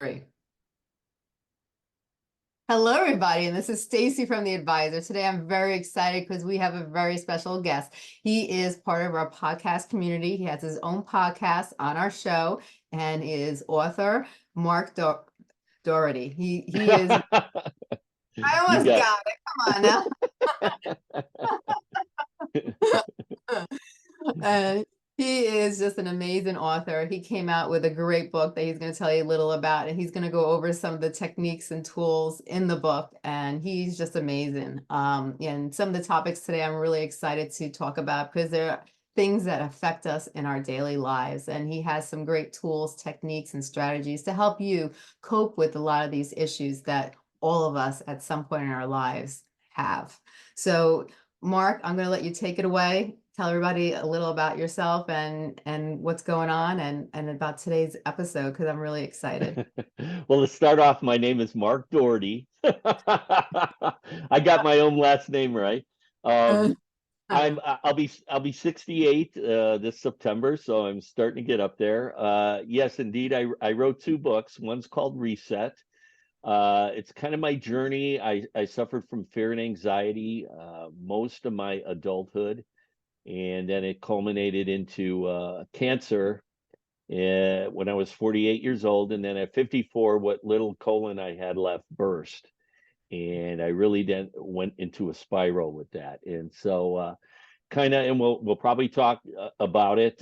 Great. Hello, everybody, and this is Stacey from The Advisor. Today, I'm very excited because we have a very special guest. He is part of our podcast community. He has his own podcast on our show, and is author Mark Doherty. He is. I You almost got got it. Come on now. And he is just an amazing author. He came out with a great book that he's going to tell you a little about, and he's going to go over some of the techniques and tools in the book, and he's just amazing. And some of the topics today I'm really excited to talk about because they're things that affect us in our daily lives, and he has some great tools, techniques, and strategies to help you cope with a lot of these issues that all of us at some point in our lives have. So Mark, I'm going to let you take it away. Tell everybody a little about yourself and what's going on and about today's episode, because I'm really excited. Well, to start off, my name is Mark Doherty. I got my own last name right. Um, I'll be 68 this September, so I'm starting to get up there. Yes, indeed, I wrote two books. One's called Reset. It's kind of my journey. I suffered from fear and anxiety most of my adulthood, and then it culminated into cancer when I was 48 years old, and then at 54, what little colon I had left burst, and I really then went into a spiral with that. And so, kind of, and we'll probably talk about it.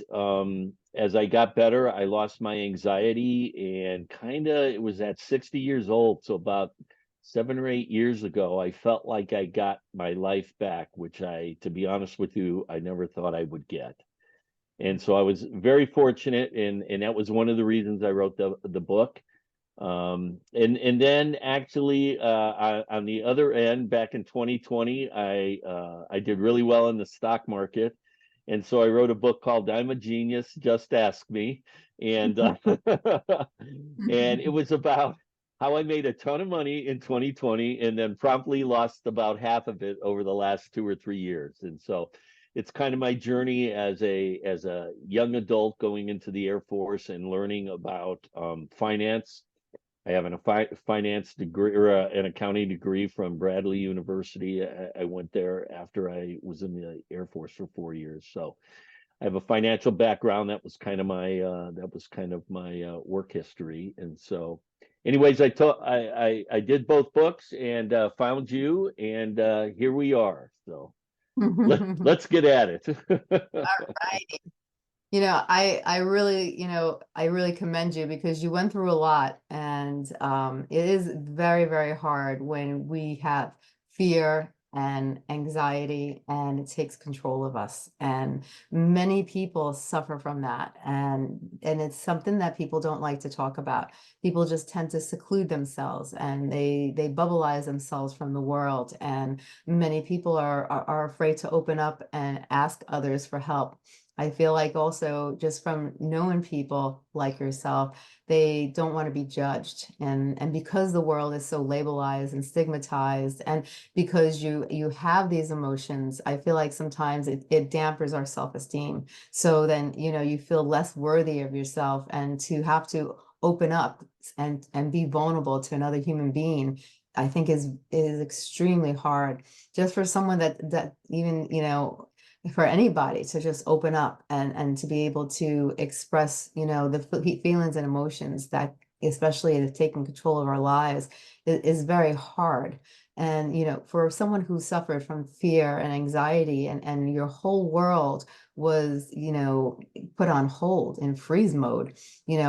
As I got better, I lost my anxiety, and kind of it was at 60 years old, so about 7 or 8 years ago, I felt like I got my life back, which to be honest with you, I never thought I would get. And so I was very fortunate, and that was one of the reasons I wrote the book. And then actually, on the other end, back in 2020, I did really well in the stock market, and so I wrote a book called "I'm a Genius, Just Ask Me," and and it was about how I made a ton of money in 2020 and then promptly lost about half of it over the last 2 or 3 years. And so it's kind of my journey as a young adult going into the Air Force and learning about finance. I have finance degree or an accounting degree from Bradley University. I went there after I was in the Air Force for 4 years. So I have a financial background. That was kind of my work history. And so, anyways, I did both books and found you, and here we are. So let's get at it. All right. I really commend you because you went through a lot, and it is very, very hard when we have fear and anxiety and it takes control of us. And many people suffer from that. And it's something that people don't like to talk about. People just tend to seclude themselves, and they bubbleize themselves from the world. And many people are afraid to open up and ask others for help. I feel like also just from knowing people like yourself, they don't want to be judged. And because the world is so labelized and stigmatized, and because you have these emotions, I feel like sometimes it dampers our self-esteem. So then, you feel less worthy of yourself, and to have to open up and be vulnerable to another human being, I think is extremely hard, just for someone that even, for anybody to just open up and to be able to express, the feelings and emotions that, especially in taking control of our lives, is very hard. And, for someone who suffered from fear and anxiety, and your whole world was, put on hold in freeze mode,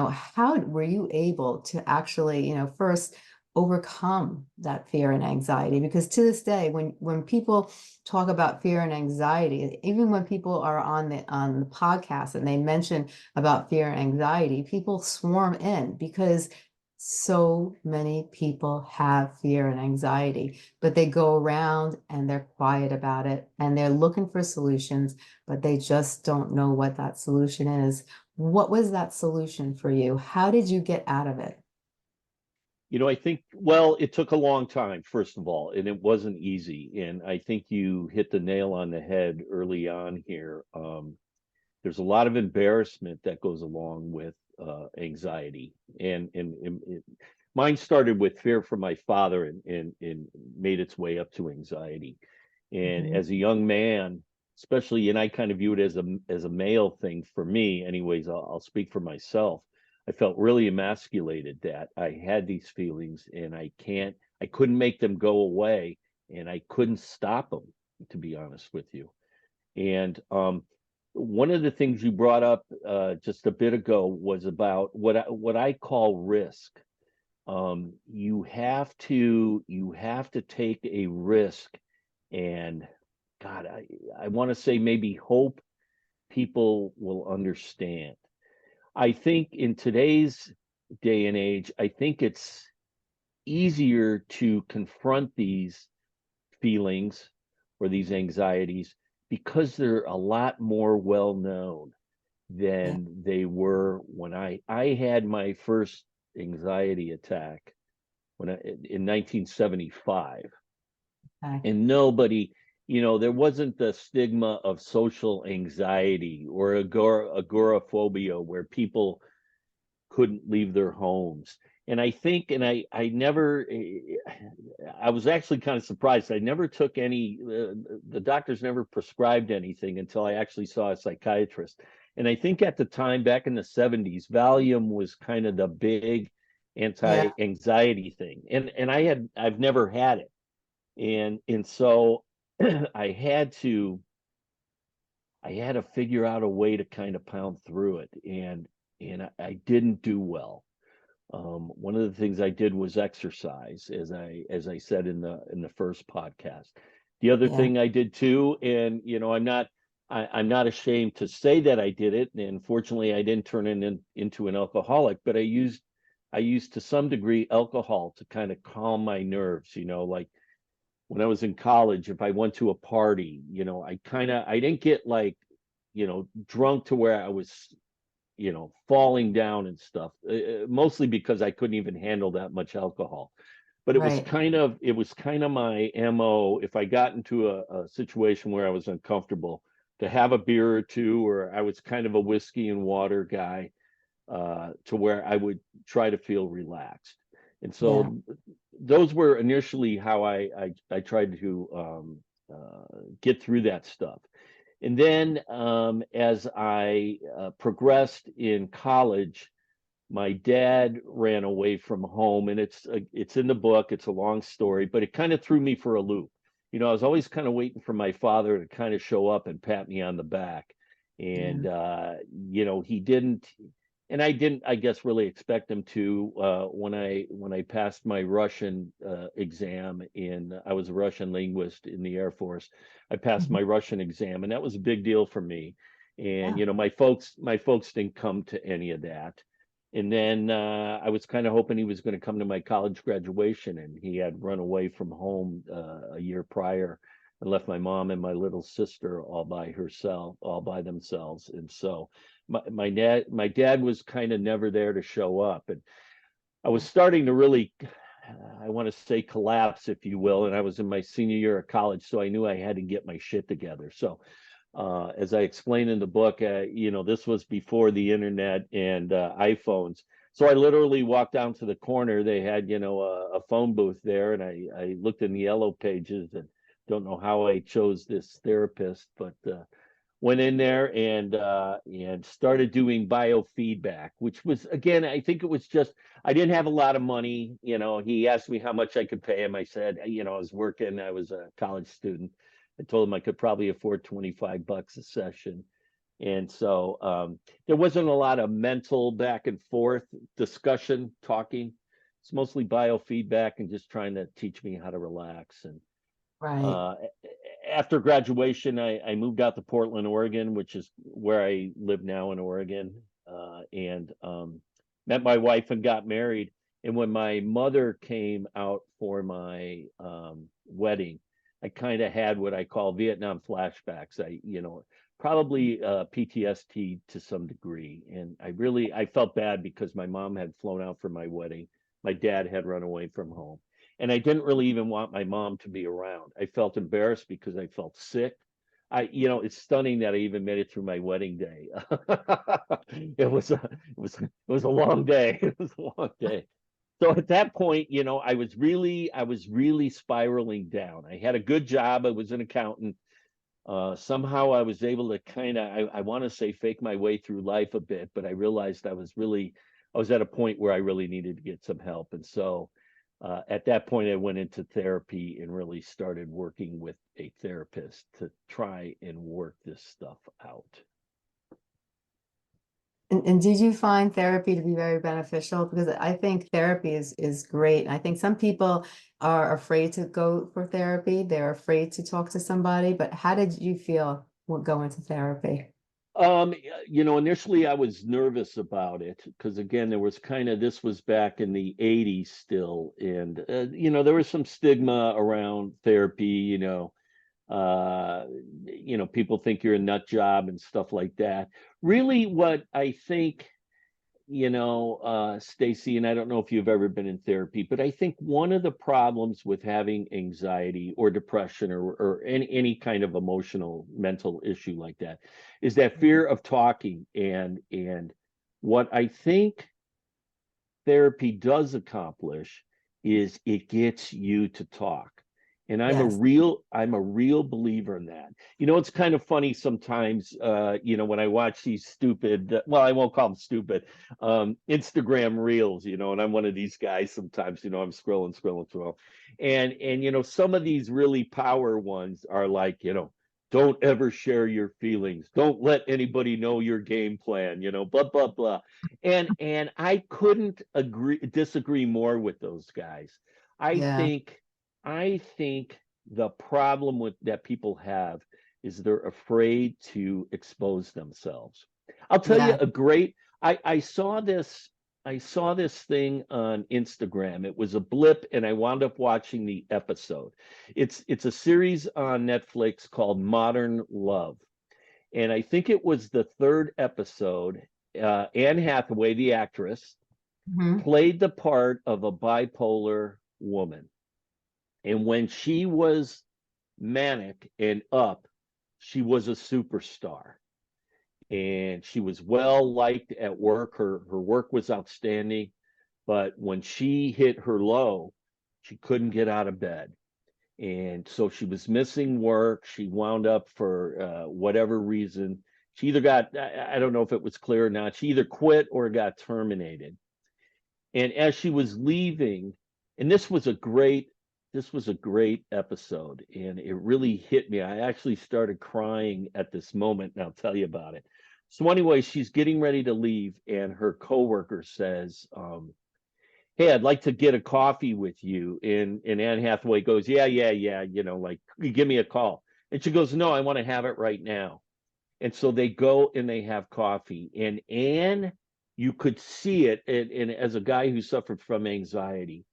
how were you able to actually, first overcome that fear and anxiety? Because to this day, when people talk about fear and anxiety, even when people are on the podcast and they mention about fear and anxiety, people swarm in because so many people have fear and anxiety, but they go around and they're quiet about it, and they're looking for solutions, but they just don't know what that solution is. What was that solution for you? How did you get out of it? I think, well, it took a long time, first of all, and it wasn't easy. And I think you hit the nail on the head early on here. There's a lot of embarrassment that goes along with anxiety, and mine started with fear for my father, and made its way up to anxiety. And Mhm. as a young man, especially, and I kind of view it as a male thing for me, anyways. I'll speak for myself. I felt really emasculated that I had these feelings, and I couldn't make them go away, and I couldn't stop them, to be honest with you. And one of the things you brought up just a bit ago was about what I call risk. You have to take a risk, and God, I want to say maybe hope people will understand. I think in today's day and age, I think it's easier to confront these feelings or these anxieties because they're a lot more well known Yeah. than they were when I had my first anxiety attack in 1975. Okay. And nobody, there wasn't the stigma of social anxiety or agoraphobia where people couldn't leave their homes. And I think, and I never, I was actually kind of surprised. I never took any, the doctors never prescribed anything until I actually saw a psychiatrist. And I think at the time, back in the 70s, Valium was kind of the big Yeah. anti-anxiety thing. And I've never had it. And so I had to, I had to figure out a way to kind of pound through it. And I didn't do well. One of the things I did was exercise, as I said in the first podcast. The other Yeah. thing I did too, and I'm not ashamed to say that I did it. And fortunately, I didn't turn into an alcoholic, but I used to some degree alcohol to kind of calm my nerves. Like when I was in college, if I went to a party, I didn't get like, drunk to where I was falling down and stuff, mostly because I couldn't even handle that much alcohol. But Right. it was kind of my MO if I got into a situation where I was uncomfortable to have a beer or two, or I was kind of a whiskey and water guy, to where I would try to feel relaxed. And Yeah. so those were initially how I tried to get through that stuff. And then as I progressed in college, my dad ran away from home, and it's in the book. It's a long story, but it kind of threw me for a loop. I was always kind of waiting for my father to kind of show up and pat me on the back, Yeah. and he didn't, and I didn't, I guess, really expect him to. When I passed my Russian exam, I was a Russian linguist in the Air Force. I passed Mhm. my Russian exam, and that was a big deal for me. And Yeah. my folks didn't come to any of that. And then I was kind of hoping he was going to come to my college graduation, and he had run away from home a year prior and left my mom and my little sister all by themselves. And so my dad was kind of never there to show up, and I was starting to really, I want to say, collapse, if you will. And I was in my senior year of college, so I knew I had to get my shit together. So as I explained in the book, this was before the internet and iPhones. So I literally walked down to the corner. They had, a phone booth there, and I looked in the yellow pages, and don't know how I chose this therapist, but went in there and started doing biofeedback, which was, again, I think it was just, I didn't have a lot of money. He asked me how much I could pay him. I said, I was working, I was a college student. I told him I could probably afford $25 a session. And so there wasn't a lot of mental back and forth discussion, talking. It's mostly biofeedback and just trying to teach me how to relax. And Right. uh, after graduation, I moved out to Portland, Oregon, which is where I live now in Oregon, and met my wife and got married. And when my mother came out for my wedding, I kind of had what I call Vietnam flashbacks. Probably PTSD to some degree. And I felt bad because my mom had flown out for my wedding. My dad had run away from home, and I didn't really even want my mom to be around. I felt embarrassed because I felt sick. it's stunning that I even made it through my wedding day. It was a long day. It was a long day. So at that point, I was really spiraling down. I had a good job. I was an accountant. Somehow I was able to kind of, I want to say, fake my way through life a bit, but I realized I was at a point where I really needed to get some help. And so at that point, I went into therapy and really started working with a therapist to try and work this stuff out. And did you find therapy to be very beneficial? Because I think therapy is great. I think some people are afraid to go for therapy. They're afraid to talk to somebody. But how did you feel going to therapy? Initially I was nervous about it because again, this was back in the 80s still. And, there was some stigma around therapy, people think you're a nut job and stuff like that. Really, what I think, Stacey, and I don't know if you've ever been in therapy, but I think one of the problems with having anxiety or depression or any kind of emotional mental issue like that is that fear of talking. And what I think therapy does accomplish is it gets you to talk. And Yes. I'm a real believer in that. It's kind of funny sometimes, when I watch these stupid, well, I won't call them stupid, Instagram reels, and I'm one of these guys sometimes, I'm scrolling through. And some of these really power ones are like, don't ever share your feelings. Don't let anybody know your game plan, blah, blah, blah. And I couldn't disagree more with those guys. I Yeah. think I think the problem with that people have is they're afraid to expose themselves. I'll tell you Yeah. a great I saw this thing on Instagram. It was a blip and I wound up watching the episode. It's a series on Netflix called Modern Love. And I think it was the third episode. Anne Hathaway, the actress, Mhm. played the part of a bipolar woman. And when she was manic and up, she was a superstar. And she was well liked at work. Her work was outstanding. But when she hit her low, she couldn't get out of bed. And so she was missing work. She wound up for whatever reason. She either I don't know if it was clear or not, she either quit or got terminated. And as she was leaving, and this was a great episode, and it really hit me. I actually started crying at this moment, and I'll tell you about it. So anyway, she's getting ready to leave, and her coworker says, "Hey, I'd like to get a coffee with you." And Anne Hathaway goes, "Yeah, yeah, yeah, like you give me a call." And she goes, "No, I want to have it right now." And so they go and they have coffee. And Anne, you could see it. And as a guy who suffered from anxiety,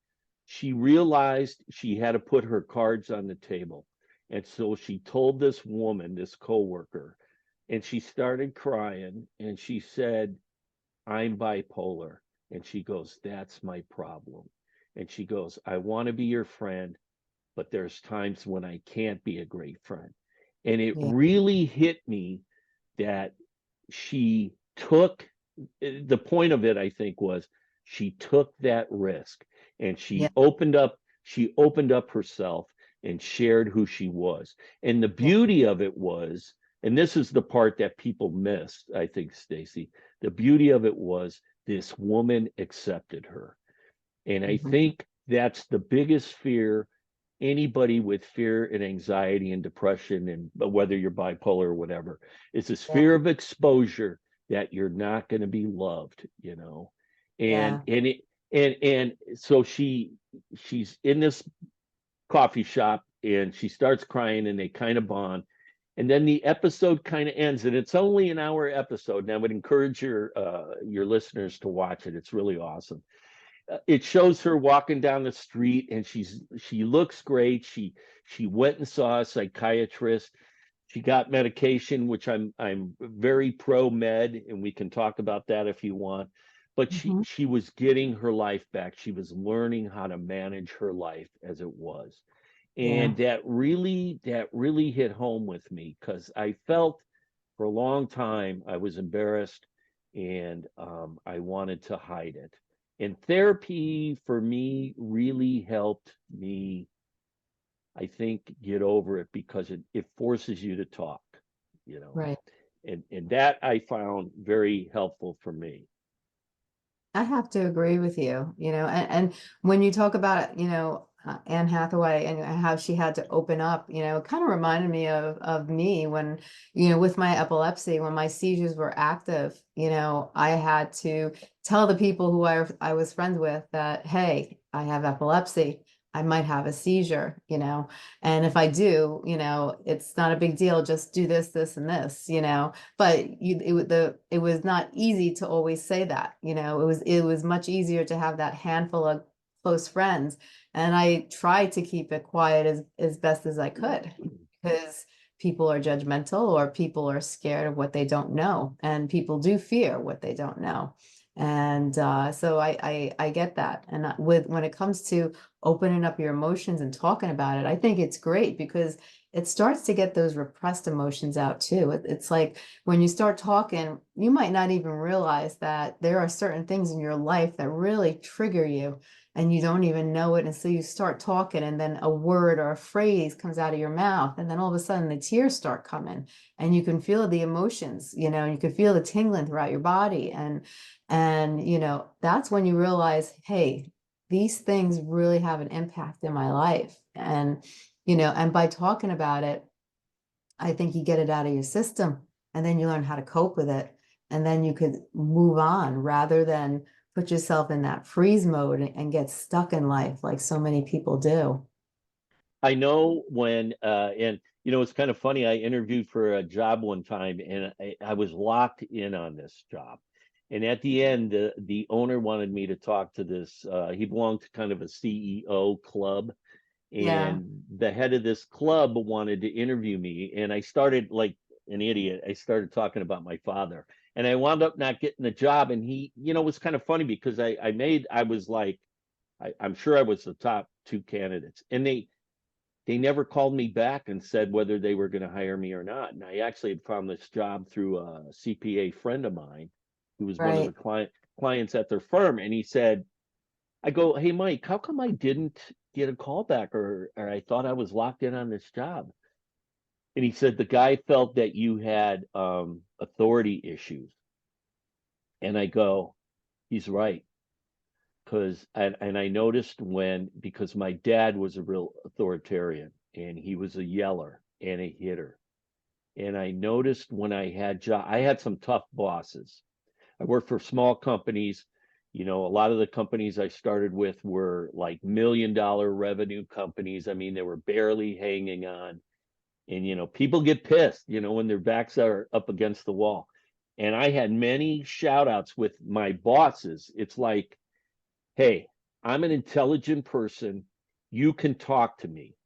she realized she had to put her cards on the table. And so she told this woman, this coworker, and she started crying. And she said, "I'm bipolar." And she goes, "That's my problem." And she goes, "I want to be your friend, but there's times when I can't be a great friend." And it Yeah. really hit me that she took the point of it, I think, was she took that risk and Yeah. she opened up herself and shared who she was. And the Yeah. beauty of it was, and this is the part that people missed, I think, Stacey, the beauty of it was this woman accepted her. And I Mhm. think that's the biggest fear anybody with fear and anxiety and depression, and whether you're bipolar or whatever, is this Yeah. fear of exposure that you're not going to be loved. and Yeah. and it and so she's in this coffee shop and she starts crying and they kind of bond. And then the episode kind of ends, and it's only an hour episode, and I would encourage your listeners to watch it. It's really awesome. It shows her walking down the street and she looks great. She went and saw a psychiatrist. She got medication, which I'm very pro med, and we can talk about that if you want. But she Mhm. she was getting her life back. She was learning how to manage her life as it was. Yeah. And that really hit home with me because I felt for a long time I was embarrassed and I wanted to hide it. And therapy for me really helped me, I think, get over it because it forces you to talk, you know. Right. And that I found very helpful for me. I have to agree with you, and when you talk about, Anne Hathaway and how she had to open up, it kind of reminded me of me when, with my epilepsy, when my seizures were active, I had to tell the people who I was friends with that, hey, I have epilepsy. I might have a seizure, and if I do, it's not a big deal. Just do this, this, and this, but it was not easy to always say that, it was much easier to have that handful of close friends, and I tried to keep it quiet as best as I could, because people are judgmental, or people are scared of what they don't know, and people do fear what they don't know. And so I get that. And when it comes to opening up your emotions and talking about it, I think it's great, because it starts to get those repressed emotions out too. It's like when you start talking, you might not even realize that there are certain things in your life that really trigger you, and you don't even know it. And so you start talking, and then a word or a phrase comes out of your mouth, and then all of a sudden the tears start coming, and you can feel the emotions, and you can feel the tingling throughout your body. And that's when you realize, hey, these things really have an impact in my life. And by talking about it, I think you get it out of your system, and then you learn how to cope with it. And then you could move on, rather than put yourself in that freeze mode and get stuck in life like so many people do. I know when, and it's kind of funny. I interviewed for a job one time, and I was locked in on this job. And at the end, the owner wanted me to talk to this. He belonged to kind of a CEO club, Yeah, and the head of this club wanted to interview me. And I started like an idiot. I started talking about my father, and I wound up not getting the job. And he, it was kind of funny because I was like, I'm sure I was the top two candidates, and they never called me back and said whether they were going to hire me or not. And I actually had found this job through a CPA friend of mine who was one of the right. clients at their firm. And he said, I go, hey, Mike, how come I didn't get a call back, or I thought I was locked in on this job? And he said, the guy felt that you had authority issues. And I go, he's right. And I noticed because my dad was a real authoritarian, and he was a yeller and a hitter. And I noticed when I had some tough bosses. I worked for small companies. A lot of the companies I started with were like $1 million revenue companies. I mean, they were barely hanging on. And, people get pissed, when their backs are up against the wall. And I had many shout outs with my bosses. It's like, hey, I'm an intelligent person. You can talk to me.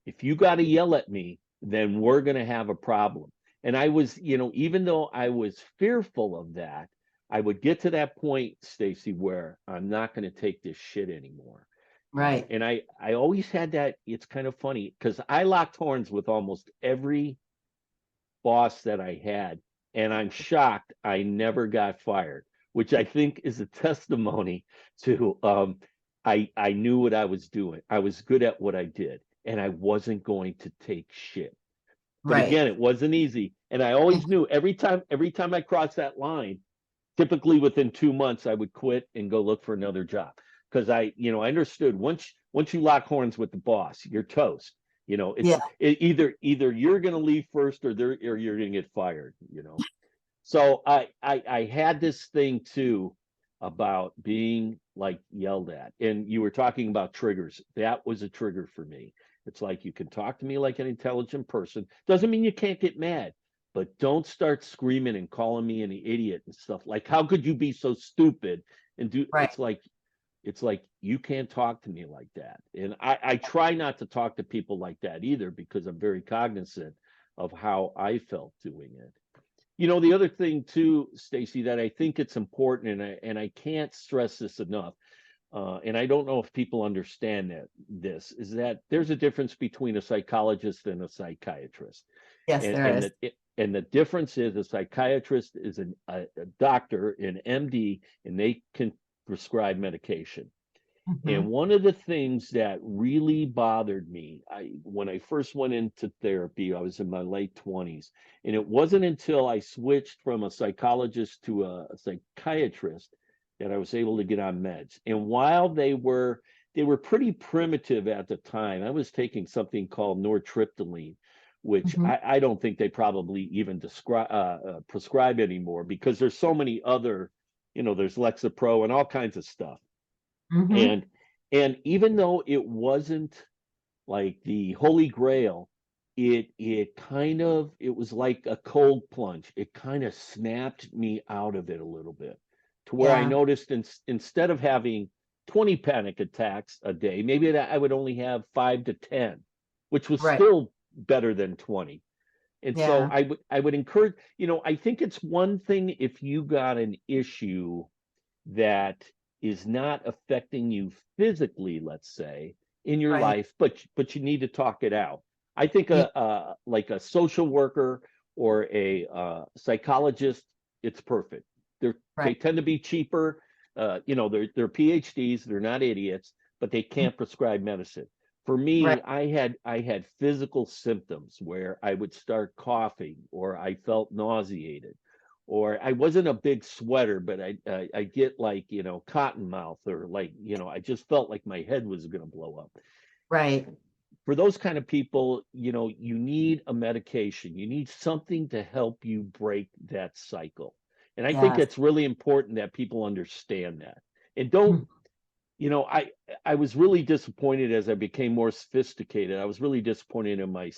If you got to yell at me, then we're going to have a problem. And I was, even though I was fearful of that, I would get to that point, Stacey, where I'm not going to take this shit anymore. Right. And I always had that. It's kind of funny because I locked horns with almost every boss that I had, and I'm shocked I never got fired, which I think is a testimony to I knew what I was doing. I was good at what I did, and I wasn't going to take shit. But Right. again, it wasn't easy, and I always knew every time I crossed that line, typically within 2 months, I would quit and go look for another job because I understood once you lock horns with the boss, you're toast. Yeah. Either you're going to leave first, or you're going to get fired. So I had this thing too about being like yelled at, and you were talking about triggers. That was a trigger for me. It's like you can talk to me like an intelligent person. Doesn't mean you can't get mad, but don't start screaming and calling me an idiot and stuff. Like, how could you be so stupid and do? Right. It's like you can't talk to me like that. And I try not to talk to people like that either because I'm very cognizant of how I felt doing it. The other thing too, Stacey, that I think it's important, and I can't stress this enough. and I don't know if people understand that this is that there's a difference between a psychologist and a psychiatrist. Yes, And there and is. the difference is a psychiatrist is a doctor, an MD, and they can prescribe medication. And Mhm, one of the things that really bothered me, when I first went into therapy, I was in my late 20s, and it wasn't until I switched from a psychologist to a psychiatrist that I was able to get on meds. And while they were pretty primitive at the time, I was taking something called nortriptyline, which mhm, I don't think they probably even prescribe anymore because there's so many other, there's Lexapro and all kinds of stuff. mhm. And even though it wasn't like the holy grail, it was like a cold plunge. It kind of snapped me out of it a little bit, to where I Yeah, noticed instead of having 20 panic attacks a day, maybe that I would only have 5 to 10, which was right. still better than 20. And so Yeah, I would encourage, I think it's one thing if you got an issue that is not affecting you physically, let's say, in your right. life, but you need to talk it out. I think Yeah, like a social worker or a psychologist, it's perfect. They right. tend to be cheaper. They're PhDs. They're not idiots, but they Mm, can't prescribe medicine. For right, me, I had physical symptoms where I would start coughing or I felt nauseated or I wasn't a big sweater, but I get like, cotton mouth or like, I just felt like my head was going to blow up. right. For those kind of people, you need a medication. You need something to help you break that cycle. And I think Yes. it's really important that people understand that. And don't, Mm, you know, I was really disappointed as I became more sophisticated. I was really disappointed in my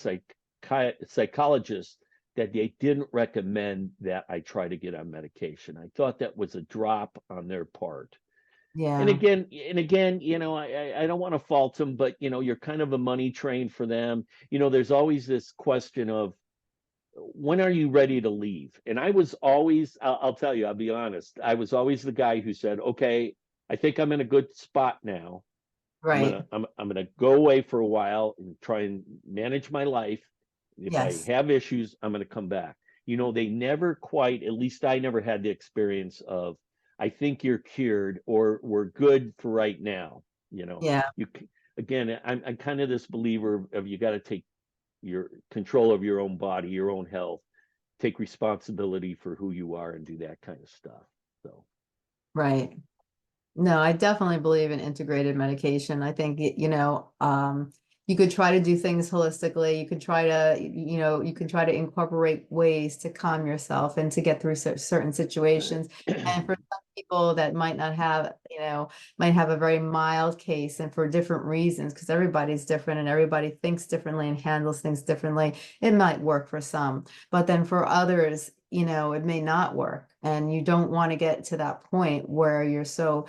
psychologist that they didn't recommend that I try to get on medication. I thought that was a drop on their part. yeah, And again, I don't want to fault them, but you're kind of a money train for them. There's always this question of when are you ready to leave? And I was always, I'll tell you, I'll be honest, I was always the guy who said, okay, I think I'm in a good spot now. I'm right. gonna I'm gonna go away for a while and try and manage my life. If I Yes. have issues, I'm gonna come back. They never quite, at least I never had the experience of, I think you're cured or we're good for right now. Yeah, You again, I'm kind of this believer of you got to take your control of your own body, your own health, take responsibility for who you are and do that kind of stuff. So right. No, I definitely believe in integrated medication. I think, you could try to do things holistically. You could try to, you can try to incorporate ways to calm yourself and to get through certain situations. And for some people that might not have, might have a very mild case and for different reasons, because everybody's different and everybody thinks differently and handles things differently, it might work for some. But then for others, it may not work. And you don't want to get to that point where you're so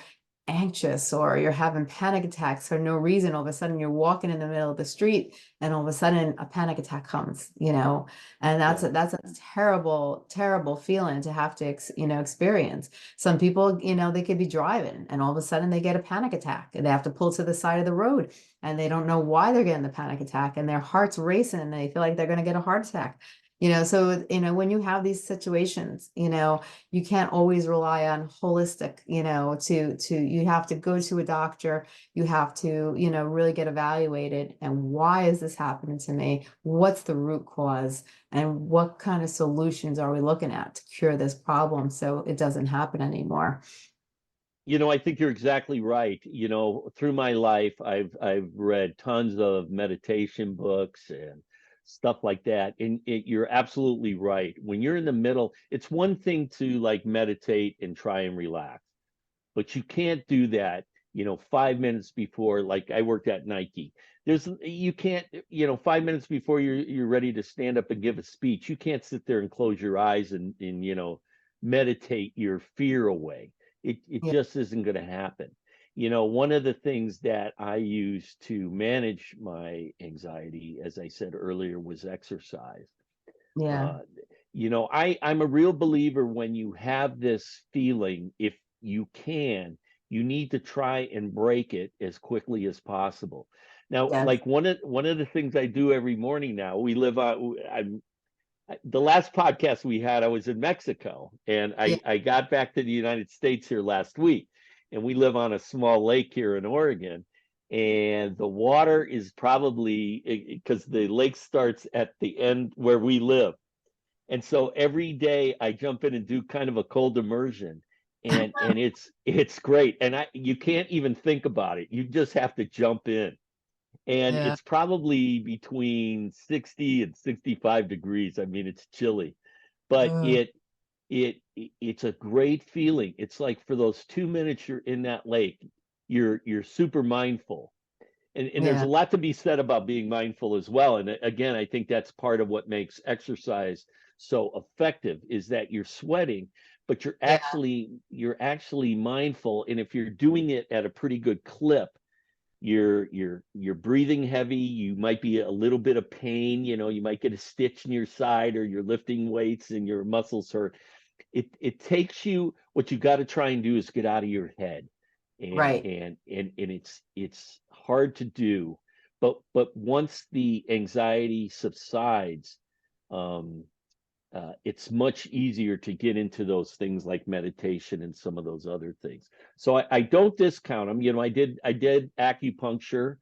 anxious or you're having panic attacks for no reason. All of a sudden, you're walking in the middle of the street, and all of a sudden, a panic attack comes. And that's yeah. a terrible, terrible feeling to have to experience. Some people, they could be driving, and all of a sudden, they get a panic attack, and they have to pull to the side of the road, and they don't know why they're getting the panic attack, and their heart's racing, and they feel like they're going to get a heart attack. So when you have these situations, you can't always rely on holistic, to you have to go to a doctor, you have to, really get evaluated. And why is this happening to me? What's the root cause? And what kind of solutions are we looking at to cure this problem so it doesn't happen anymore? I think you're exactly right. Through my life, I've read tons of meditation books and stuff like that. And you're absolutely right. When you're in the middle, it's one thing to like meditate and try and relax, but you can't do that, 5 minutes before, like I worked at Nike. You can't, 5 minutes before you're ready to stand up and give a speech, you can't sit there and close your eyes and meditate your fear away. It Yeah, just isn't going to happen. One of the things that I use to manage my anxiety, as I said earlier, was exercise. yeah, uh, I'm a real believer when you have this feeling, if you can, you need to try and break it as quickly as possible. Now, Yes. like one of the things I do every morning now, we live on. The last podcast we had, I was in Mexico, and Yeah. I got back to the United States here last week, and we live on a small lake here in Oregon, and the water is probably because the lake starts at the end where we live, and so every day I jump in and do kind of a cold immersion, and it's great, and I you can't even think about it, you just have to jump in, and Yeah. it's probably between 60 and 65 degrees. I mean, it's chilly, but Uh, it's a great feeling. It's like for those 2 minutes you're in that lake, you're super mindful. And there's a yeah. lot to be said about being mindful as well. And again, I think that's part of what makes exercise so effective is that you're sweating, but Yeah. you're actually mindful. And if you're doing it at a pretty good clip, you're breathing heavy, you might be a little bit of pain, you might get a stitch in your side, or you're lifting weights and your muscles hurt. It takes you, what you got to try and do is get out of your head, and Right. it's hard to do, but once the anxiety subsides, um it's much easier to get into those things like meditation and some of those other things. So I don't discount them. I did acupuncture.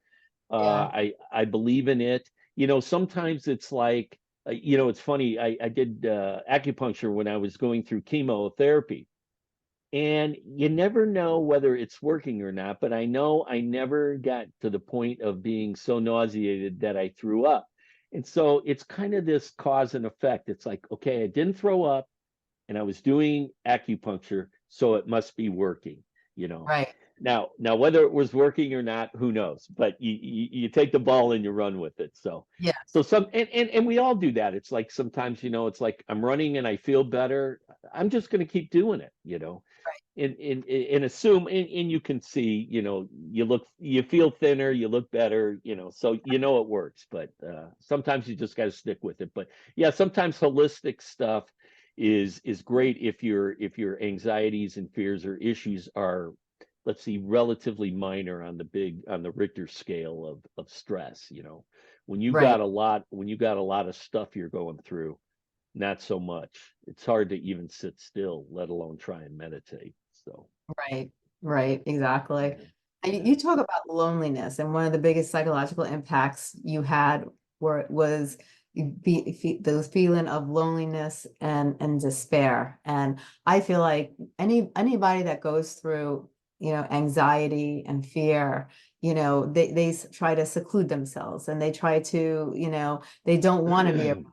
Yeah. I believe in it. Sometimes it's like, it's funny. I did acupuncture when I was going through chemotherapy, and you never know whether it's working or not, but I know I never got to the point of being so nauseated that I threw up. And so it's kind of this cause and effect. It's like, okay, I didn't throw up and I was doing acupuncture, so it must be working, you know. Right. Now whether it was working or not, who knows? But you take the ball and you run with it. So Yes. so some and we all do that. It's like sometimes, it's like I'm running and I feel better. I'm just going to keep doing it, Right. and assume, and you can see, you feel thinner, you look better, so it works. But sometimes you just got to stick with it. But yeah, sometimes holistic stuff is great if your anxieties and fears or issues are, let's see, relatively minor on the Richter scale of stress. Right. When you got a lot of stuff you're going through, not so much. It's hard to even sit still, let alone try and meditate. So, Right, right, exactly. yeah, And you yeah. talk about loneliness, and one of the biggest psychological impacts you had was those feeling of loneliness and despair. And I feel like anybody that goes through, anxiety and fear, they try to seclude themselves, and they try to, they don't want to be around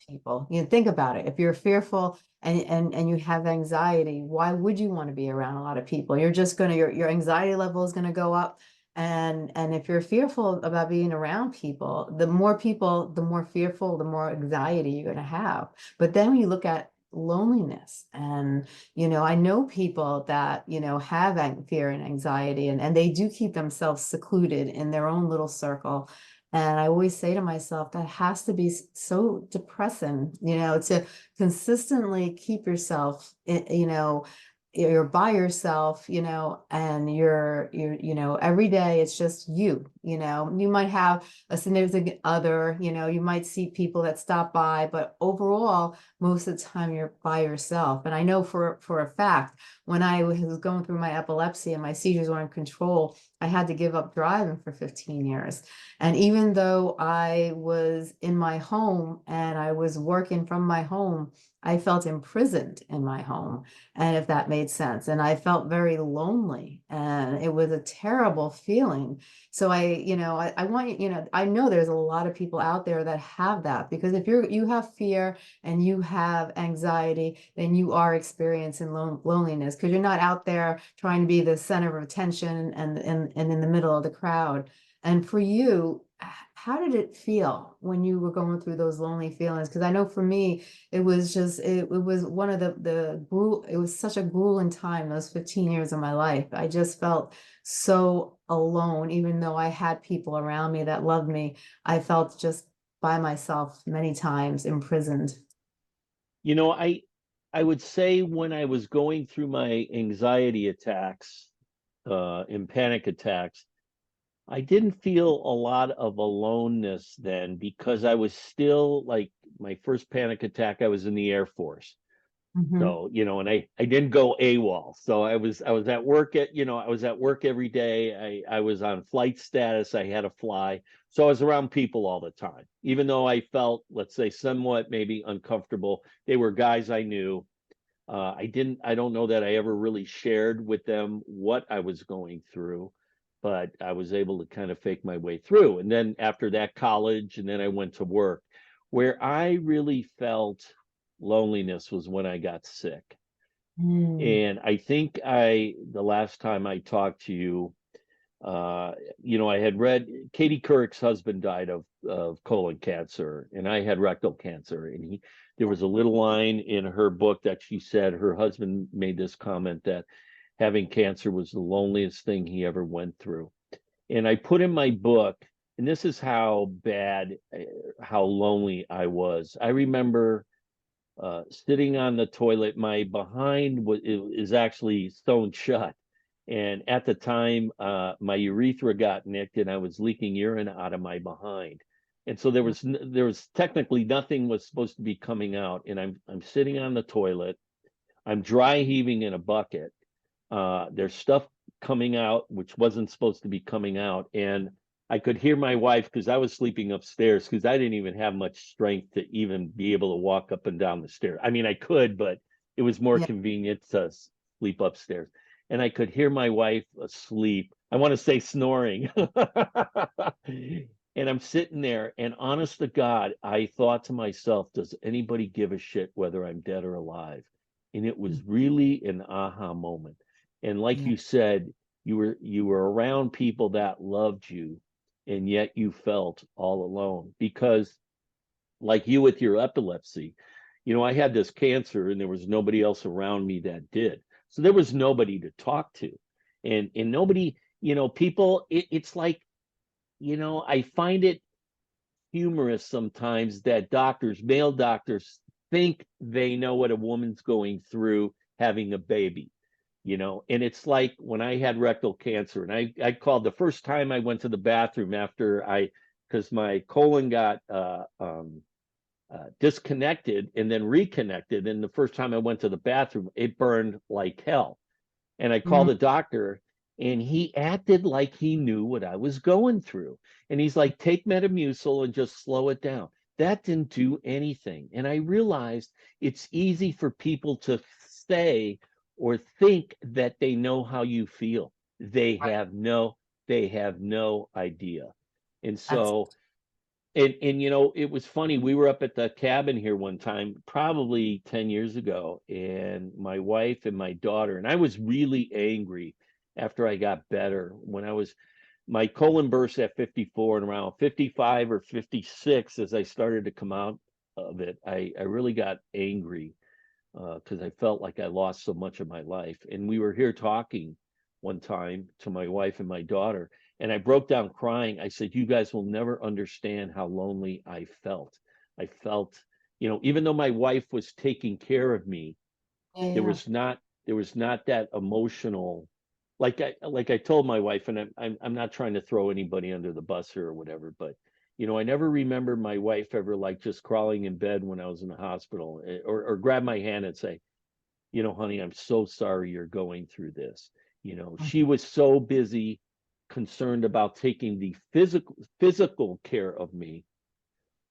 people. Think about it. If you're fearful and you have anxiety, why would you want to be around a lot of people? You're just gonna your anxiety level is gonna go up. And if you're fearful about being around people, the more fearful, the more anxiety you're gonna have. But then when you look at loneliness, and I know people that have fear and anxiety, and they do keep themselves secluded in their own little circle. And I always say to myself, that has to be so depressing, to consistently keep yourself, you're by yourself, and every day it's just you, you might have a significant other, you might see people that stop by, but overall, most of the time you're by yourself. And I know for a fact, when I was going through my epilepsy and my seizures were in control, I had to give up driving for 15 years. And even though I was in my home and I was working from my home, I felt imprisoned in my home, and if that made sense. And I felt very lonely, and it was a terrible feeling. So I want I know there's a lot of people out there that have that, because if you have fear and you have anxiety, then you are experiencing loneliness, because you're not out there trying to be the center of attention and in the middle of the crowd. And for you, how did it feel when you were going through those lonely feelings? Because I know for me, it was just it was one of it was such a grueling time, those 15 years of my life. I just felt so alone, even though I had people around me that loved me. I felt just by myself many times, imprisoned. You know, I would say when I was going through my anxiety attacks, in panic attacks, I didn't feel a lot of aloneness then because I was still like my first panic attack, I was in the Air Force. Mhm. So, and I didn't go AWOL. So I was at work I was at work every day. I was on flight status. I had to fly. So I was around people all the time. Even though I felt, let's say, somewhat maybe uncomfortable, they were guys I knew. I don't know that I ever really shared with them what I was going through, but I was able to kind of fake my way through. And then after that, college, and then I went to work. Where I really felt loneliness was when I got sick. Mm. And I think the last time I talked to you, uh, I had read Katie Couric's husband died of colon cancer, and I had rectal cancer. And there was a little line in her book that she said her husband made this comment that having cancer was the loneliest thing he ever went through. And I put in my book, and this is how bad, how lonely I was. I remember sitting on the toilet. My behind is actually sewn shut. And at the time, my urethra got nicked and I was leaking urine out of my behind. And so there was technically nothing was supposed to be coming out. And I'm sitting on the toilet. I'm dry heaving in a bucket. There's stuff coming out which wasn't supposed to be coming out. And I could hear my wife because I was sleeping upstairs because I didn't even have much strength to even be able to walk up and down the stairs. I mean, I could, but it was more Yeah. convenient to sleep upstairs. And I could hear my wife asleep. I want to say snoring. And I'm sitting there, and honest to God, I thought to myself, does anybody give a shit whether I'm dead or alive? And it was really an aha moment. And like Yeah. you said, you were around people that loved you, and yet you felt all alone because, like you with your epilepsy, I had this cancer and there was nobody else around me that did. So there was nobody to talk to. And nobody, people, it's like, I find it humorous sometimes that male doctors, think they know what a woman's going through having a baby. And it's like when I had rectal cancer, and I called the first time I went to the bathroom because my colon got disconnected and then reconnected. And the first time I went to the bathroom, it burned like hell. And I called Mhm. the doctor, and he acted like he knew what I was going through. And he's like, take Metamucil and just slow it down. That didn't do anything. And I realized it's easy for people to say or think that they know how you feel. They Right. have no, they have no idea. And That's so, and it was funny. We were up at the cabin here one time, probably 10 years ago, and my wife and my daughter, and I was really angry after I got better. My colon burst at 54, and around 55 or 56, as I started to come out of it, I really got angry because I felt like I lost so much of my life. And we were here talking one time to my wife and my daughter, and I broke down crying. I said, "You guys will never understand how lonely I felt. I felt, even though my wife was taking care of me, yeah, there yeah. was not there was not that emotional." Like I told my wife, and I'm not trying to throw anybody under the bus here or whatever, but I never remember my wife ever like just crawling in bed when I was in the hospital, or grab my hand and say, honey, I'm so sorry you're going through this. She Mhm. was so busy, concerned about taking the physical care of me,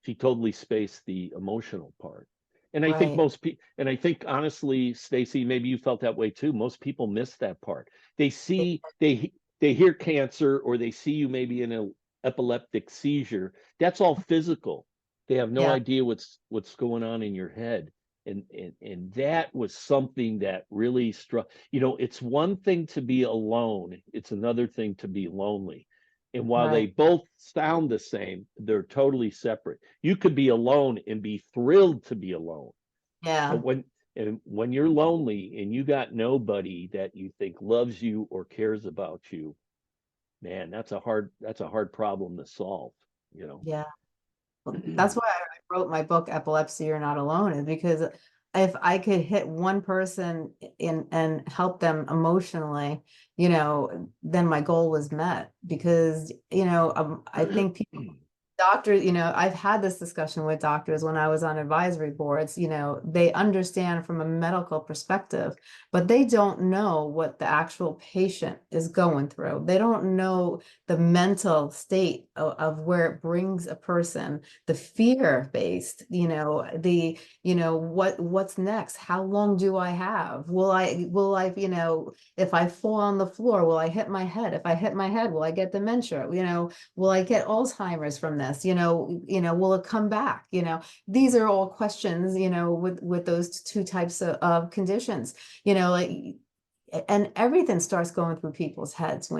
she totally spaced the emotional part. And I think Right. most people, and I think honestly, Stacey, maybe you felt that way too. Most people miss that part. They see, they hear cancer, or they see you maybe in an epileptic seizure. That's all physical. They have no Yeah. idea what's going on in your head. And that was something that really struck. It's one thing to be alone, it's another thing to be lonely. And while they Right. both sound the same, they're totally separate. You could be alone and be thrilled to be alone. But Yeah. when you're lonely and you got nobody that you think loves you or cares about you, man, that's a hard problem to solve, you know. Yeah. Well, that's why I wrote my book, Epilepsy, You're Not Alone, is because if I could hit one person in and help them emotionally, then my goal was met. Because, I think people, doctors, I've had this discussion with doctors when I was on advisory boards. They understand from a medical perspective, but they don't know what the actual patient is going through. They don't know the mental state of where it brings a person, the fear based, what's next? How long do I have? Will I, if I fall on the floor, will I hit my head? If I hit my head, will I get dementia? Will I get Alzheimer's from this? Will it come back? These are all questions, with those two types of conditions, like, and everything starts going through people's heads,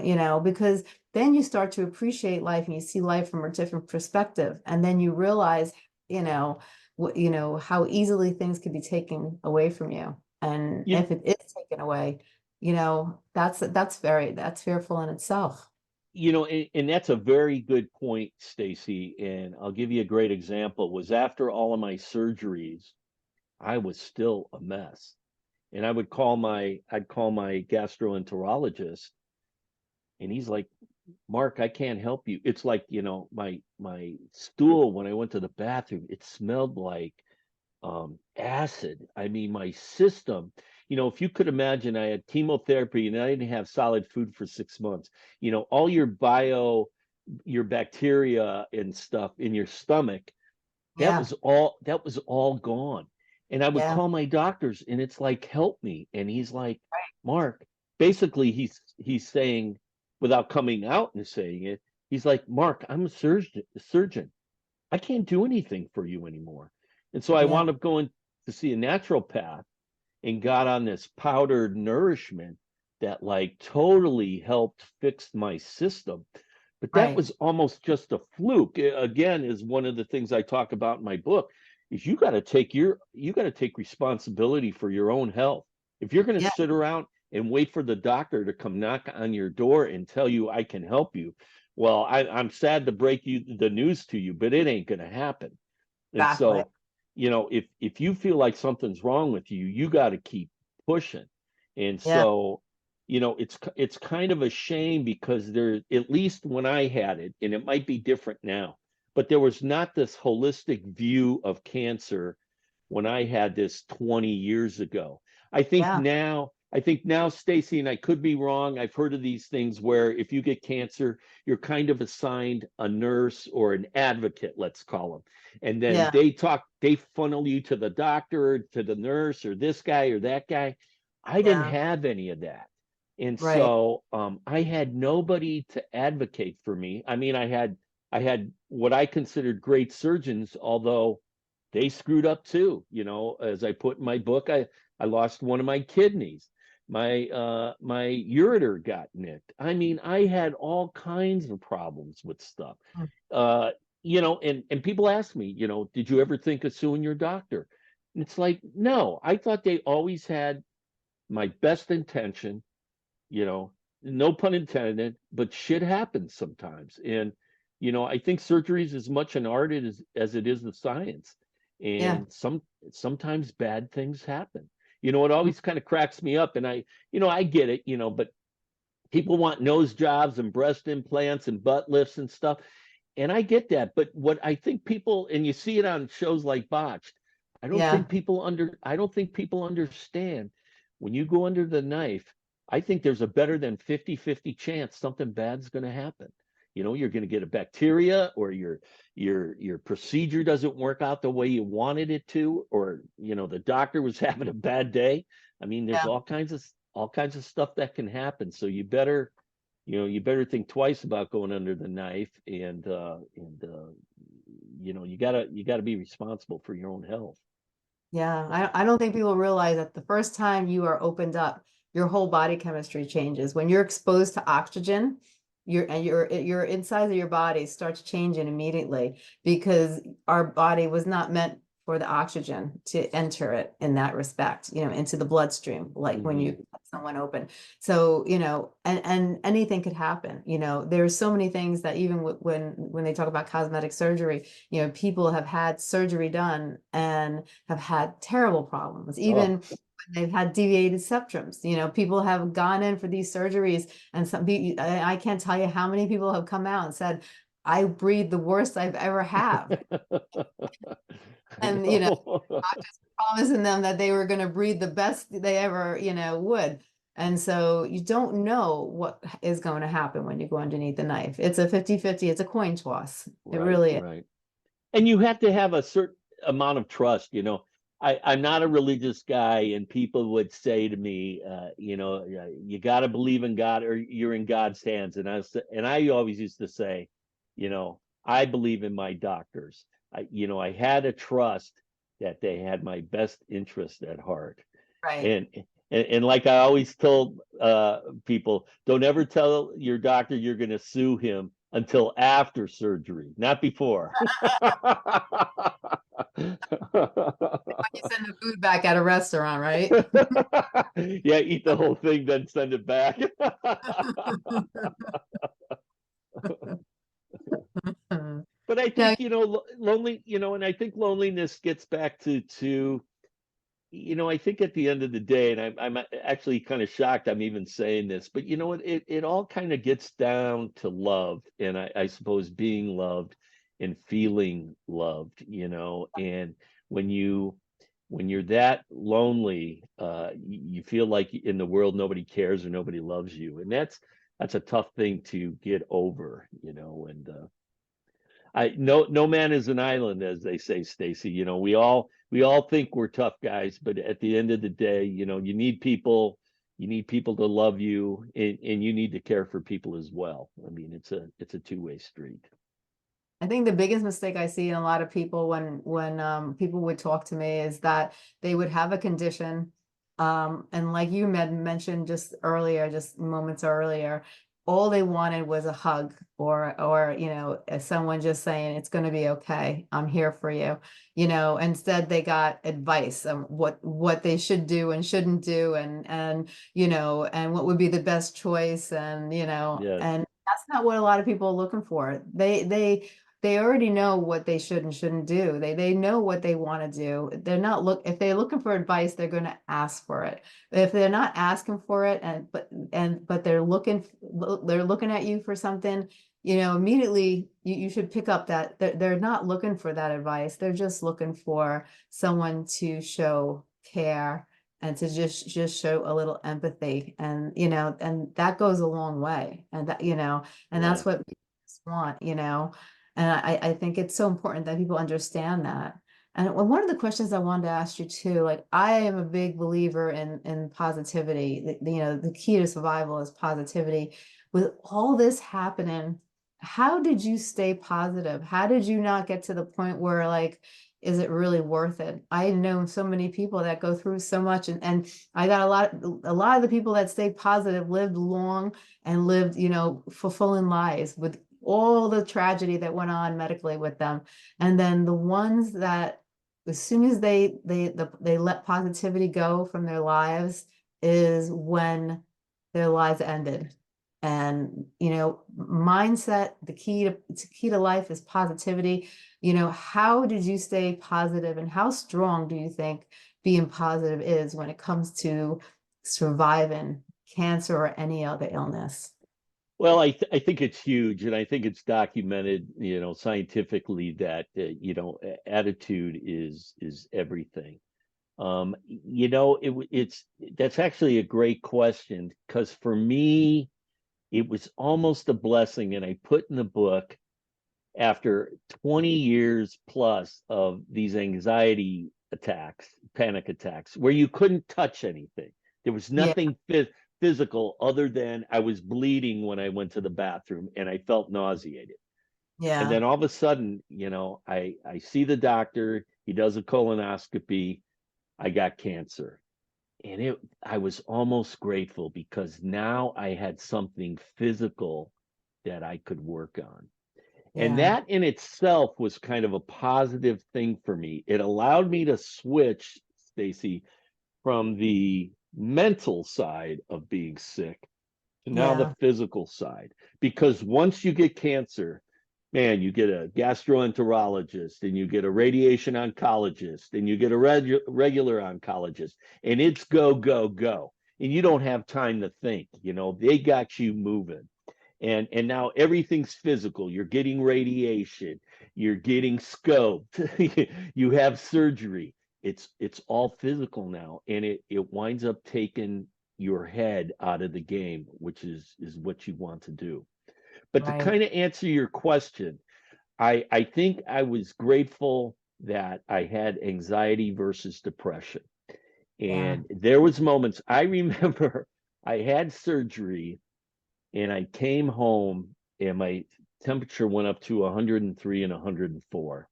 because then you start to appreciate life and you see life from a different perspective. And then you realize, how easily things can be taken away from you. And You, if it is taken away, that's fearful in itself. and that's a very good point, Stacy. And I'll give you a great example. Was after all of my surgeries, I was still a mess. And I'd call my gastroenterologist, and he's like, Mark, I can't help you. It's like, my stool when I went to the bathroom, it smelled like acid. I mean, my system, if you could imagine, I had chemotherapy and I didn't have solid food for 6 months. All your bacteria and stuff in your stomach, Yeah, that was all gone. And I would yeah, call my doctors and it's like, help me. And he's like, Mark, basically he's saying, without coming out and saying it, he's like, Mark, I'm a surgeon. I can't do anything for you anymore. And so I yeah, wound up going to see a naturopath and got on this powdered nourishment that like totally helped fix my system. But that right. was almost just a fluke. Again, is one of the things I talk about in my book is you got to take responsibility for your own health. If you're going to Yeah, sit around and wait for the doctor to come knock on your door and tell you I can help you, well, I'm sad to break you the news to you, but it ain't going to happen. And exactly. so, if you feel like something's wrong with you, you got to keep pushing. And Yeah, so, it's kind of a shame because there, at least when I had it, and it might be different now, but there was not this holistic view of cancer when I had this 20 years ago. yeah, I think now, Stacy, and I could be wrong, I've heard of these things where if you get cancer, you're kind of assigned a nurse or an advocate, let's call them. And then yeah, they funnel you to the doctor, to the nurse, or this guy or that guy. I didn't yeah, have any of that. And right. so I had nobody to advocate for me. I mean, I had what I considered great surgeons, although they screwed up too. As I put in my book, I lost one of my kidneys. My ureter got nicked. I mean, I had all kinds of problems with stuff. Mm. Uh, and people ask me, did you ever think of suing your doctor? And it's like, no, I thought they always had my best intention, you know, no pun intended, but shit happens sometimes. And, I think surgery is as much an art as it is a science. Yeah, And sometimes bad things happen. It mm, always kind of cracks me up. And I get it, but people want nose jobs and breast implants and butt lifts and stuff. And I get that. But what I think people, and you see it on shows like Botched, yeah, I don't think people understand when you go under the knife. I think there's a better than 50-50 chance something bad's going to happen. You're going to get a bacteria, or your procedure doesn't work out the way you wanted it to, or the doctor was having a bad day. I mean, there's yeah, all kinds of stuff that can happen. So you better think twice about going under the knife, and you gotta be responsible for your own health. yeah. I don't think people realize that the first time you are opened up, your whole body chemistry changes. When you're exposed to oxygen, your inside of your body starts changing immediately, because our body was not meant for the oxygen to enter it in that respect, into the bloodstream, like when you cut someone open. So, and anything could happen. There's so many things that even when they talk about cosmetic surgery, people have had surgery done and have had terrible problems, even when they've had deviated septrums. People have gone in for these surgeries, and I can't tell you how many people have come out and said, I breathed the worst I've ever had. And, doctors promising them that they were going to breathe the best they ever, would. And so you don't know what is going to happen when you go underneath the knife. It's a 50-50, it's a coin toss. It really is. Right. And you have to have a certain amount of trust. I'm not a religious guy, and people would say to me, you got to believe in God, or you're in God's hands. And I always used to say, I believe in my doctors. I had to trust that they had my best interest at heart. Right. And like I always told people, don't ever tell your doctor you're going to sue him until after surgery, not before. When you send the food back at a restaurant, right? Yeah, eat the whole thing, then send it back. But I Now, think, lonely, and I think loneliness gets back to I think at the end of the day, and I'm actually kind of shocked I'm even saying this, but it all kind of gets down to love, and I suppose being loved and feeling loved, and when you're that lonely, you feel like in the world nobody cares or nobody loves you, and that's a tough thing to get over, and no man is an island, as they say, Stacey. We all think we're tough guys, but at the end of the day, you need people to love you, and you need to care for people as well. I mean, it's a two-way street. I think the biggest mistake I see in a lot of people when people would talk to me is that they would have a condition, and like you mentioned just earlier, just moments earlier, all they wanted was a hug, or someone just saying it's going to be okay, I'm here for you. Instead they got advice on what they should do and shouldn't do, and what would be the best choice, Yes. and that's not what a lot of people are looking for. They already know what they should and shouldn't do. They know what they want to do. If they're looking for advice, they're going to ask for it. If they're not asking for it, but they're looking at you for something, immediately you should pick up that they're not looking for that advice. They're just looking for someone to show care and to just show a little empathy, and that goes a long way. And Yeah. that's what we want. And I think it's so important that people understand that. And one of the questions I wanted to ask you too, like, I am a big believer in positivity. The key to survival is positivity. With all this happening, how did you stay positive? How did you not get to the point where, like, is it really worth it? I know so many people that go through so much, and I got a lot of the people that stayed positive lived long and lived, fulfilling lives with all the tragedy that went on medically with them. And then the ones that, as soon as they let positivity go from their lives, is when their lives ended. And mindset, the key to life is positivity. How did you stay positive, and how strong do you think being positive is when it comes to surviving cancer or any other illness? Well, I think it's huge, and I think it's documented, scientifically, that attitude is everything. It's that's actually a great question, because for me, it was almost a blessing, and I put in the book, after 20 years plus of these anxiety attacks, panic attacks, where you couldn't touch anything. There was Yeah, nothing physical other than I was bleeding when I went to the bathroom, and I felt nauseated. And yeah. then all of a sudden, I see the doctor, he does a colonoscopy, I got cancer. And I was almost grateful, because now I had something physical that I could work on. And Yeah. that in itself was kind of a positive thing for me. It allowed me to switch, Stacey, from the mental side of being sick to now the Yeah. physical side. Because once you get cancer, man, you get a gastroenterologist and you get a radiation oncologist and you get a regular oncologist, and it's go, go, go. And you don't have time to think, they got you moving. And now everything's physical. You're getting radiation, you're getting scoped, you have surgery. It's all physical now, and it winds up taking your head out of the game, which is what you want to do. But to Right. kind of answer your question, I think I was grateful that I had anxiety versus depression. Yeah. And there was moments I remember I had surgery and I came home and my temperature went up to 103 and 104.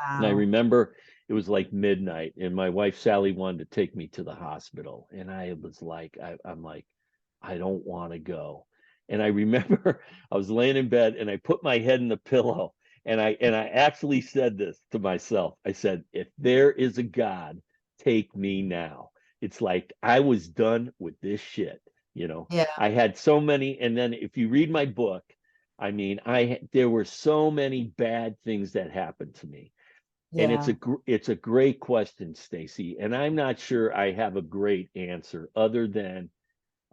And I Wow. remember it was like midnight, and my wife Sally wanted to take me to the hospital, and I was like, I'm like, I don't want to go. And I remember I was laying in bed, and I put my head in the pillow, and I actually said this to myself. I said, if there is a God, take me now. It's like I was done with this shit. Yeah. I had so many, and then if you read my book, I mean, there were so many bad things that happened to me, and Yeah. it's a great question, Stacey, and I'm not sure I have a great answer other than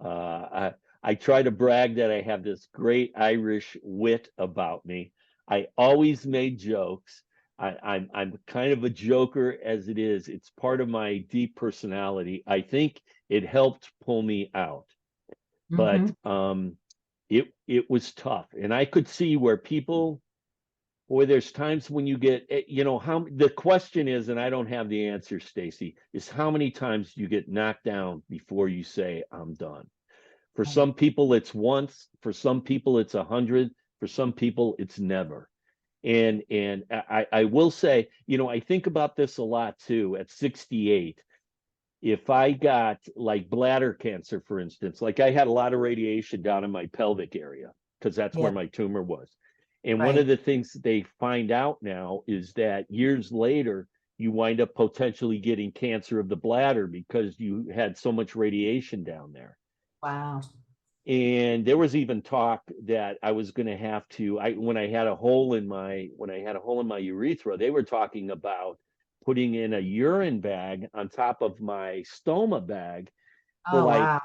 I try to brag that I have this great Irish wit about me. I always made jokes. I'm kind of a joker as it is. It's part of my deep personality. I think it helped pull me out, but Mm-hmm. it was tough, and I could see where people. Boy, there's times when you get, how the question is, and I don't have the answer, Stacey, is how many times you get knocked down before you say, I'm done. For Right. some people, it's once. For some people, it's 100. For some people, it's never. And I will say, I think about this a lot too. At 68, if I got like bladder cancer, for instance, like I had a lot of radiation down in my pelvic area because that's Yeah. where my tumor was. And one of Right. the things they find out now is that years later, you wind up potentially getting cancer of the bladder because you had so much radiation down there. Wow. And there was even talk that I was going to have to, when I had a hole in my urethra, they were talking about putting in a urine bag on top of my stoma bag for Oh, like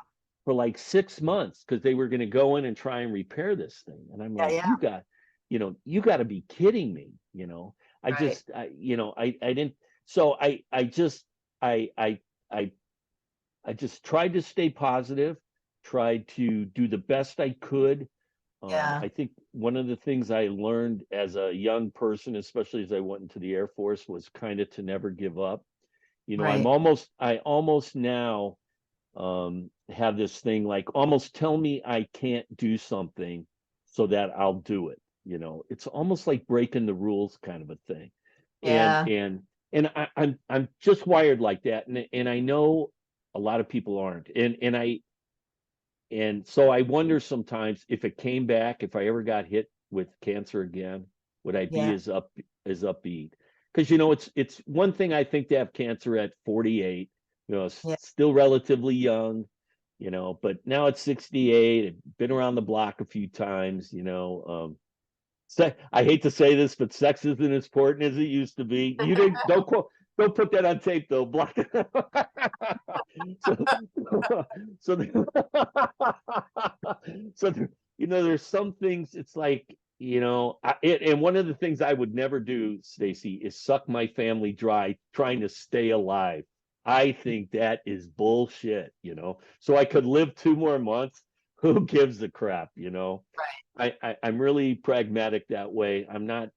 wow. 6 months because they were going to go in and try and repair this thing. And I'm Yeah. like, Yeah. you got to be kidding me. I Right. just, I didn't. So I, I I just tried to stay positive, tried to do the best I could. Yeah. I think one of the things I learned as a young person, especially as I went into the Air Force, was kind of to never give up. Right. I almost now have this thing like almost tell me I can't do something so that I'll do it. It's almost like breaking the rules kind of a thing. And Yeah. and and I'm just wired like that. And I know a lot of people aren't. And so I wonder sometimes if it came back, if I ever got hit with cancer again, would I be Yeah. as upbeat? Because it's one thing I think to have cancer at 48, Yeah. still relatively young, but now at 68, I've been around the block a few times, I hate to say this, but sex isn't as important as it used to be. You didn't don't put that on tape though. Block it. so so so there's some things it's like and one of the things I would never do, Stacey, is suck my family dry trying to stay alive. I think that is bullshit. So I could live 2 more months. Who gives a crap? Right. I'm really pragmatic that way. I'm not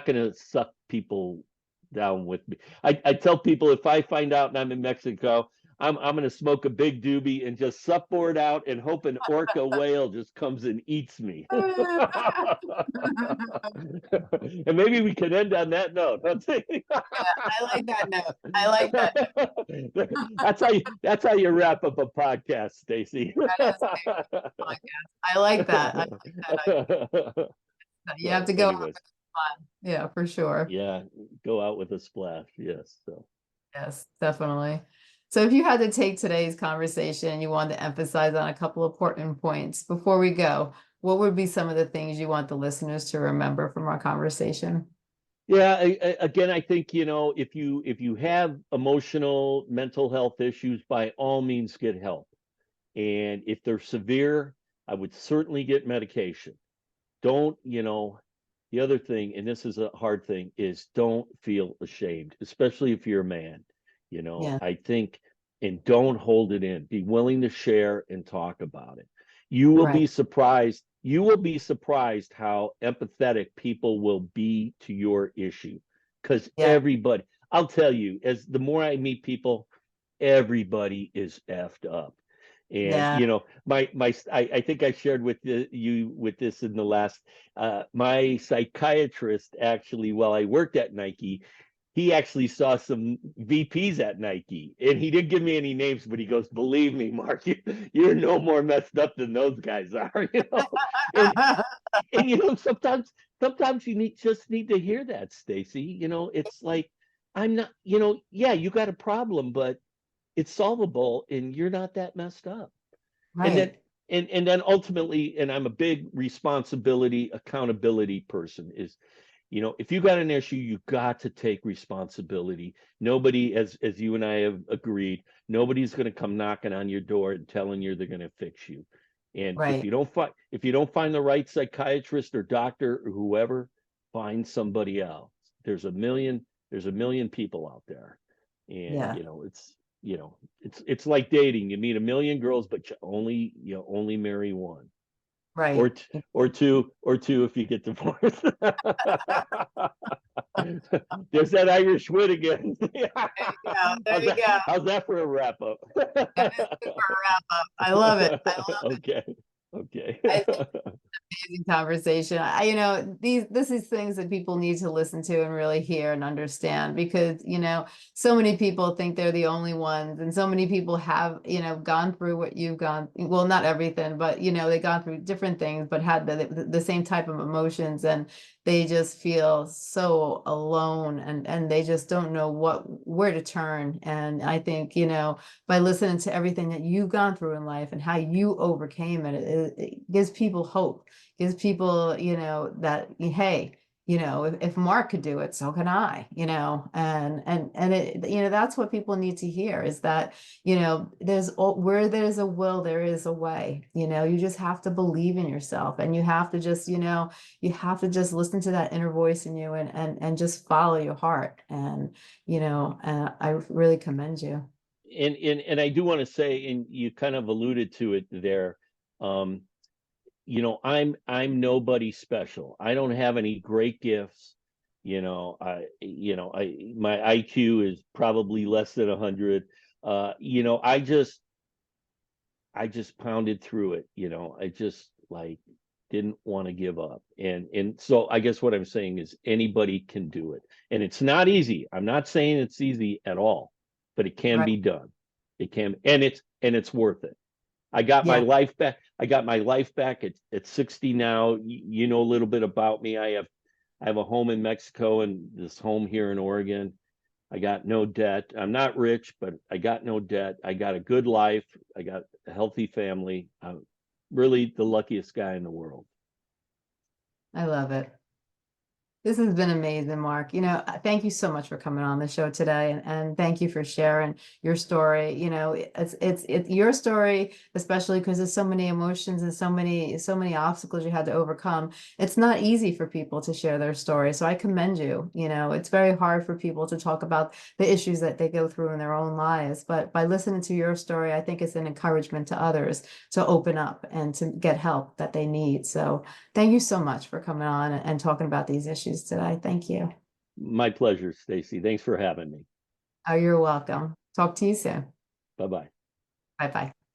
gonna suck people down with me. I tell people if I find out and I'm in Mexico, I'm gonna smoke a big doobie and just supboard out and hope an orca whale just comes and eats me. And maybe we can end on that note. I like that note. I like that note. That's how you wrap up a podcast, Stacey. That is a podcast. I like that. I like that. You have So to go out anyways, with fun. Yeah, for sure. yeah, go out with a splash. Yes. So Yes, definitely. So if you had to take today's conversation, you wanted to emphasize on a couple of important points before we go, what would be some of the things you want the listeners to remember from our conversation? yeah, again, I think, if you have emotional mental health issues, by all means get help. And if they're severe, I would certainly get medication. Don't, the other thing, and this is a hard thing, is don't feel ashamed, especially if you're a man. Yeah, I think, and don't hold it in. Be willing to share and talk about it. You will right. be surprised. You will be surprised how empathetic people will be to your issue. Because Yeah, I'll tell you, as the more I meet people, everybody is effed up. And yeah. I think I shared with you with this in the last, my psychiatrist, actually, while I worked at Nike, he actually saw some VPs at Nike, and he didn't give me any names, but he goes, "Believe me, Mark, you're no more messed up than those guys are." And sometimes you just need to hear that, Stacey. It's like, I'm not, yeah, you got a problem, but it's solvable, and you're not that messed up. And then Right. and then ultimately, and I'm a big responsibility, accountability person, is, if you got an issue, you got to take responsibility. Nobody, as you and I have agreed, nobody's going to come knocking on your door and telling you they're going to fix you. And Right. if you don't find the right psychiatrist or doctor or whoever, find somebody else. There's a million people out there. And Yeah. it's like dating. You meet a million girls, but you only marry one, or Right. two if you get divorced. There's that Irish wit again. Yeah, there how's you that go. how's that for a wrap up? That is super wrap up. I love it. Okay. Okay. I amazing conversation. This is things that people need to listen to and really hear and understand because, so many people think they're the only ones, and so many people have, gone through what you've gone, well, not everything, but, they've gone through different things, but had the same type of emotions, and they just feel so alone, and they just don't know where to turn. And I think, by listening to everything that you've gone through in life and how you overcame it, it gives people hope, gives people, that, hey, if Mark could do it, so can I, and that's what people need to hear, is that, where there's a will, there is a way. You just have to believe in yourself, and you have to just, listen to that inner voice in you, and just follow your heart. And, I really commend you. And I do want to say, and you kind of alluded to it there. um I'm nobody special. I don't have any great gifts. My IQ is probably less than 100. I just pounded through it. I just, like, didn't want to give up. And so I guess what I'm saying is anybody can do it. And it's not easy. I'm not saying it's easy at all, but it can Right. be done. It can, and it's worth it. I got my Yeah. life back. I got my life back at 60 now. You know a little bit about me. I have a home in Mexico and this home here in Oregon. I got no debt. I'm not rich, but I got no debt. I got a good life. I got a healthy family. I'm really the luckiest guy in the world. I love it. This has been amazing, Mark. Thank you so much for coming on the show today, and thank you for sharing your story. It's your story, especially because there's so many emotions and so many obstacles you had to overcome. It's not easy for people to share their story, so I commend you. It's very hard for people to talk about the issues that they go through in their own lives, but by listening to your story, I think it's an encouragement to others to open up and to get help that they need. So thank you so much for coming on and talking about these issues today. Thank you. My pleasure, Stacy. Thanks for having me. Oh, you're welcome. Talk to you soon. Bye bye. Bye bye.